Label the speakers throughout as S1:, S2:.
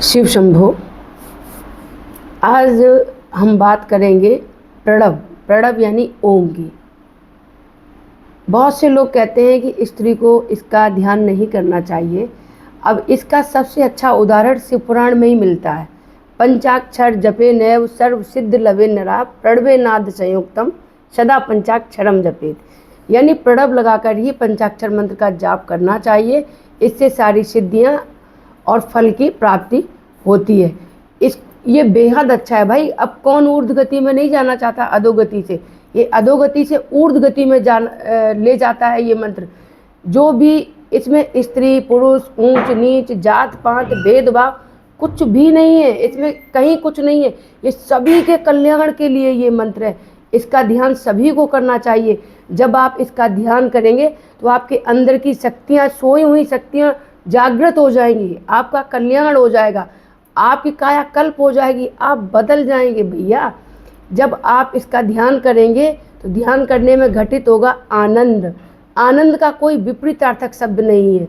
S1: शिव शंभो। आज हम बात करेंगे प्रणव। प्रणव यानी ओम की। बहुत से लोग कहते हैं कि स्त्री को इसका ध्यान नहीं करना चाहिए। अब इसका सबसे अच्छा उदाहरण शिव पुराण में ही मिलता है। पंचाक्षर जपे नैव सर्व सिद्ध लवे नरा प्रणवे नाद संयुक्तम सदा पंचाक्षरम जपेत। यानी प्रणव लगाकर ही पंचाक्षर मंत्र का जाप करना चाहिए। इससे सारी सिद्धियां और फल की प्राप्ति होती है। ये बेहद अच्छा है भाई। अब कौन ऊर्ध्व गति में नहीं जाना चाहता अधोगति से। ये अधोगति से ऊर्ध्व गति में ले जाता है ये मंत्र। जो भी इसमें स्त्री पुरुष ऊंच नीच जात पात भेदभाव कुछ भी नहीं है, इसमें कहीं कुछ नहीं है। ये सभी के कल्याण के लिए ये मंत्र है। इसका ध्यान सभी को करना चाहिए। जब आप इसका ध्यान करेंगे तो आपके अंदर की शक्तियाँ, सोई हुई शक्तियाँ जागृत हो जाएंगी। आपका कल्याण हो जाएगा, आपकी कायाकल्प हो जाएगी, आप बदल जाएंगे भैया। जब आप इसका ध्यान करेंगे तो ध्यान करने में घटित होगा आनंद। आनंद का कोई विपरीतार्थक शब्द नहीं है।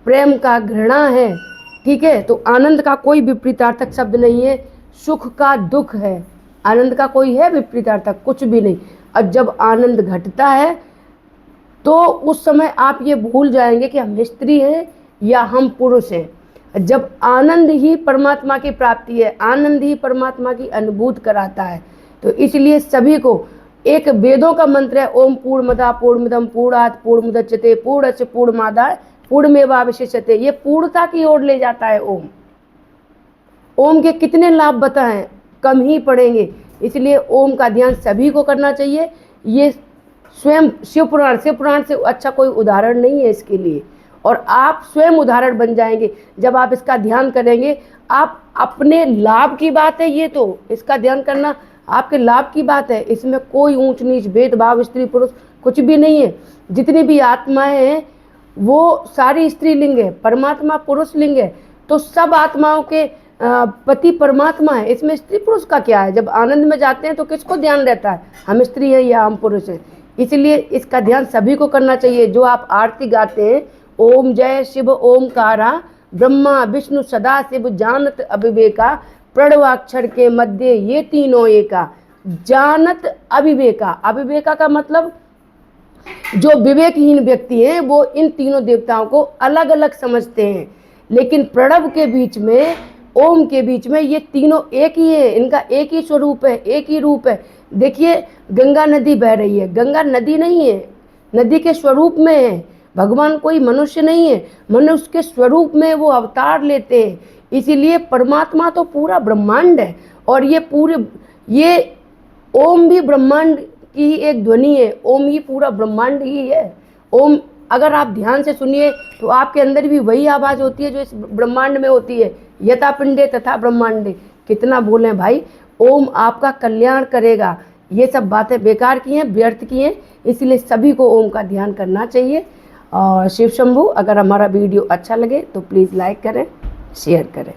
S1: प्रेम का घृणा है, ठीक है, तो आनंद का कोई विपरीतार्थक शब्द नहीं है। सुख का दुख है, आनंद का कोई है विपरीतार्थक? कुछ भी नहीं। और जब आनंद घटता है तो उस समय आप ये भूल जाएंगे कि हम स्त्री हैं या हम पुरुष हैं। जब आनंद ही परमात्मा की प्राप्ति है, आनंद ही परमात्मा की अनुभूति कराता है। तो इसलिए सभी को एक वेदों का मंत्र है, ओम पूर्णमदा पूर्णमिदं पूर्णात् पूर्णमुदच्यते पूर्णस्य पूर्णमादाय पूर्णमेवावशिष्यते। ये पूर्णता की ओर ले जाता है ओम। ओम के कितने लाभ बताएं, कम ही पड़ेंगे। इसलिए ओम का ध्यान सभी को करना चाहिए। ये स्वयं शिव पुराण से अच्छा कोई उदाहरण नहीं है इसके लिए। और आप स्वयं उदाहरण बन जाएंगे जब आप इसका ध्यान करेंगे। आप अपने लाभ की बात है, ये तो इसका ध्यान करना आपके लाभ की बात है। इसमें कोई ऊंच नीच भेदभाव स्त्री पुरुष कुछ भी नहीं है। जितनी भी आत्माएं हैं वो सारी स्त्रीलिंग है, परमात्मा पुरुष लिंग है। तो सब आत्माओं के पति परमात्मा है। इसमें स्त्री पुरुष का क्या है? जब आनंद में जाते हैं तो किसको ध्यान रहता है, हम स्त्री हैं या हम पुरुष हैं? इसलिए इसका ध्यान सभी को करना चाहिए। जो आप आरती गाते हैं, ओम जय शिव ओमकारा ब्रह्मा विष्णु सदा शिव जानत अविवेका प्रणवाक्षर के मध्य ये तीनों एका जानत अविवेका। अविवेका का मतलब जो विवेकहीन व्यक्ति हैं वो इन तीनों देवताओं को अलग अलग समझते हैं। लेकिन प्रणव के बीच में, ओम के बीच में ये तीनों एक ही है। इनका एक ही स्वरूप है, एक ही रूप है। देखिए गंगा नदी बह रही है, गंगा नदी नहीं है, नदी के स्वरूप में है। भगवान कोई मनुष्य नहीं है, मनुष्य के स्वरूप में वो अवतार लेते हैं। इसीलिए परमात्मा तो पूरा ब्रह्मांड है। और ये ओम भी ब्रह्मांड की ही एक ध्वनि है। ओम ही पूरा ब्रह्मांड ही है। ओम अगर आप ध्यान से सुनिए तो आपके अंदर भी वही आवाज़ होती है जो इस ब्रह्मांड में होती है। यथा पिंडे तथा ब्रह्मांडे। कितना बोलें भाई, ओम आपका कल्याण करेगा। ये सब बातें बेकार की हैं, व्यर्थ की हैं। इसलिए सभी को ओम का ध्यान करना चाहिए। और शिव शंभू, अगर हमारा वीडियो अच्छा लगे तो प्लीज़ लाइक करें, शेयर करें।